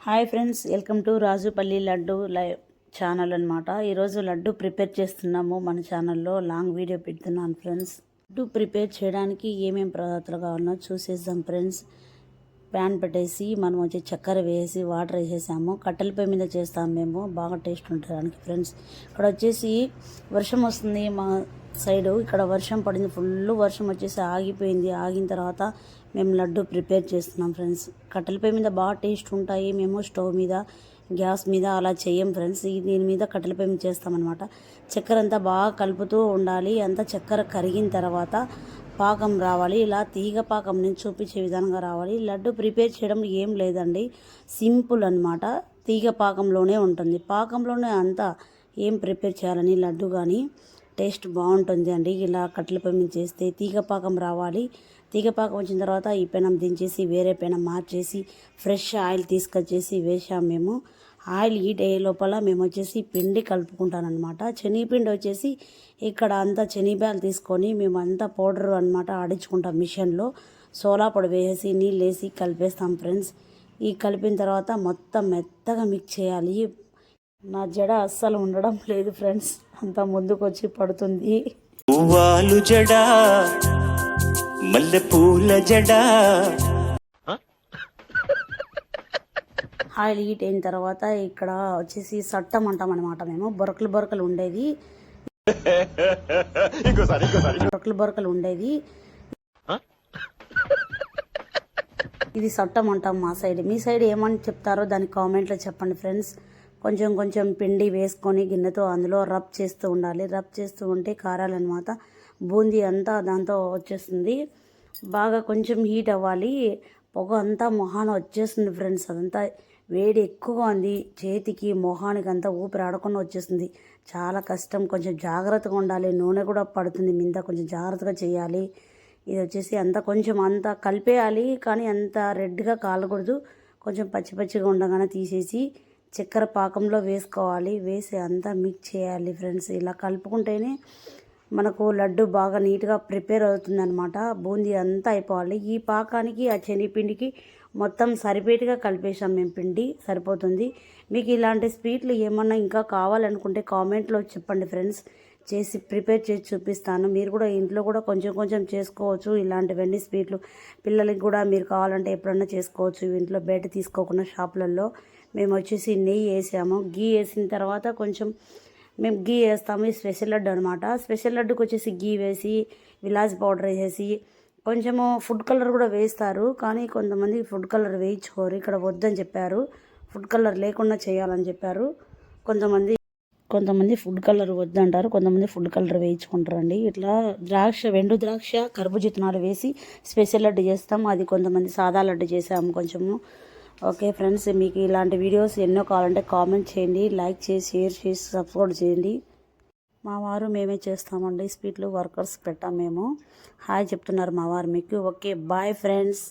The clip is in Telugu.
Hi friends, welcome to Rajupalli laddu live channel అనమాట. ఈరోజు లడ్డు ప్రిపేర్ చేస్తున్నాము. మన ఛానల్లో లాంగ్ వీడియో పెడుతున్నాను ఫ్రెండ్స్. లడ్డు ప్రిపేర్ చేయడానికి ఏమేమి పదార్థాలు కావాలో చూసేద్దాం ఫ్రెండ్స్. ప్యాన్ పెట్టేసి మనం వచ్చి చక్కెర వేసి వాటర్ వేసేసాము. కట్టెలపై మీద చేస్తాము మేము, బాగా టేస్ట్ ఉండడానికి ఫ్రెండ్స్. ఇక్కడ వచ్చేసి వర్షం వస్తుంది మా సైడు. ఇక్కడ వర్షం పడింది, ఫుల్ వర్షం వచ్చేసి ఆగిపోయింది. ఆగిన తర్వాత మేము లడ్డు ప్రిపేర్ చేస్తున్నాం ఫ్రెండ్స్. కట్టెలపై మీద బాగా టేస్ట్ ఉంటాయి. మేము స్టవ్ మీద, గ్యాస్ మీద అలా చేయం ఫ్రెండ్స్. దీని మీద కట్టెలపై మీద చేస్తామన్నమాట. చక్కెర అంతా బాగా కలుపుతూ ఉండాలి. అంతా చక్కెర కరిగిన తర్వాత పాకం రావాలి. ఇలా తీగ పాకం నేను చూపించే విధంగా రావాలి. లడ్డు ప్రిపేర్ చేయడం ఏం లేదండి, సింపుల్ అనమాట. తీగ పాకంలోనే ఉంటుంది. పాకంలోనే అంతా ఏం ప్రిపేర్ చేయాలని లడ్డు కానీ టేస్ట్ బాగుంటుంది అండి. ఇలా కట్టెలపై మీద చేస్తే తీగ పాకం రావాలి. తీగ పాకం వచ్చిన తర్వాత ఈ పెనం దించేసి వేరే పెనం మార్చేసి ఫ్రెష్ ఆయిల్ తీసుకొచ్చేసి వేసాం మేము. ఆయిల్ హీట్ అయ్యే లోపల మేము వచ్చేసి పిండి కలుపుకుంటానమాట. శనగపిండి వచ్చేసి ఇక్కడ అంతా శనగబ్యాలు తీసుకొని మేము అంతా పౌడర్ అనమాట ఆడించుకుంటాం మిషన్లో. సోలా పొడి వేసి నీళ్ళు వేసి కలిపేస్తాం ఫ్రెండ్స్. ఈ కలిపిన తర్వాత మొత్తం మెత్తగా మిక్స్ చేయాలి. నా జడ అస్సలు ఉండడం లేదు ఫ్రెండ్స్, అంత ముందుకు వచ్చి పడుతుంది. జడ మల్లె పూల జడ. ఆయిల్ హీట్ అయిన తర్వాత ఇక్కడ వచ్చేసి సట్టం అంటాం అనమాట. మేము బొరకలు ఉండేది, బొరకలు ఉండేది. ఇది సట్టం అంటాం మా సైడ్. మీ సైడ్ ఏమని చెప్తారో దాని కామెంట్లో చెప్పండి ఫ్రెండ్స్. కొంచెం కొంచెం పిండి వేసుకొని గిన్నెతో అందులో రబ్ చేస్తూ ఉండాలి. రబ్ చేస్తూ ఉంటే కారాలు అనమాట, బూందీ అంతా దాంతో వచ్చేస్తుంది. బాగా కొంచెం హీట్ అవ్వాలి. పొగ అంతా మొహాన వచ్చేస్తుంది ఫ్రెండ్స్. అదంతా వేడి ఎక్కువగా ఉంది. చేతికి మొహానికి అంతా ఊపిరి ఆడకుండా వచ్చేస్తుంది. చాలా కష్టం. కొంచెం జాగ్రత్తగా ఉండాలి. నూనె కూడా పడుతుంది మీద, కొంచెం జాగ్రత్తగా చేయాలి. ఇది వచ్చేసి అంతా కలిపేయాలి, కానీ అంత రెడ్గా కాలకూడదు. కొంచెం పచ్చి పచ్చిగా ఉండగానే తీసేసి చక్కెర పాకంలో వేసుకోవాలి. వేసి అంతా మిక్స్ చేయాలి ఫ్రెండ్స్. ఇలా కలుపుకుంటేనే మనకు లడ్డు బాగా నీట్గా ప్రిపేర్ అవుతుందన్నమాట. బూందీ అంతా అయిపోవాలి. ఈ పాకానికి ఆ శనగపిండికి మొత్తం సరిపేటుగా కలిపేసాం మేము. పిండి సరిపోతుంది. మీకు ఇలాంటి స్వీట్లు ఏమన్నా ఇంకా కావాలనుకుంటే కామెంట్లో చెప్పండి ఫ్రెండ్స్. చేసి ప్రిపేర్ చేసి చూపిస్తాను. మీరు కూడా ఇంట్లో కూడా కొంచెం కొంచెం చేసుకోవచ్చు ఇలాంటివన్నీ స్వీట్లు. పిల్లలకి కూడా మీరు కావాలంటే ఎప్పుడన్నా చేసుకోవచ్చు ఇంట్లో, బయట తీసుకోకుండా షాపులలో. మేము వచ్చేసి నెయ్యి వేసాము. గీ వేసిన తర్వాత కొంచెం మేము గీ వేస్తాము. ఇది స్పెషల్ లడ్డు అనమాట. స్పెషల్ లడ్డుకి వచ్చేసి గీ వేసి విలాస్ పౌడర్ వేసేసి కొంచెము ఫుడ్ కలర్ కూడా వేస్తారు, కానీ కొంతమంది ఫుడ్ కలర్ వేయించుకోరు. ఇక్కడ వద్దని చెప్పారు, ఫుడ్ కలర్ లేకుండా చేయాలని చెప్పారు. కొంతమంది ఫుడ్ కలర్ వద్దంటారు, కొంతమంది ఫుడ్ కలర్ వేయించుకుంటారండి. ఇట్లా వెండు ద్రాక్ష కర్బూజా విత్తనాలు వేసి స్పెషల్ లడ్డు చేస్తాం. అది కొంతమంది సాదా లడ్డు చేసాము కొంచెము. ఓకే ఫ్రెండ్స్, మీకు ఇలాంటి వీడియోస్ ఎన్నో కావాలంటే కామెంట్ చేయండి, లైక్ చేసి షేర్ చేసి సబ్స్క్రైబ్ చేయండి. మా వారు మేమే చేస్తామండి స్వీట్లు, వర్కర్స్ పెట్టాం మేము. హాయ్ చెప్తున్నారు మా వారు మీకు. Okay bye friends.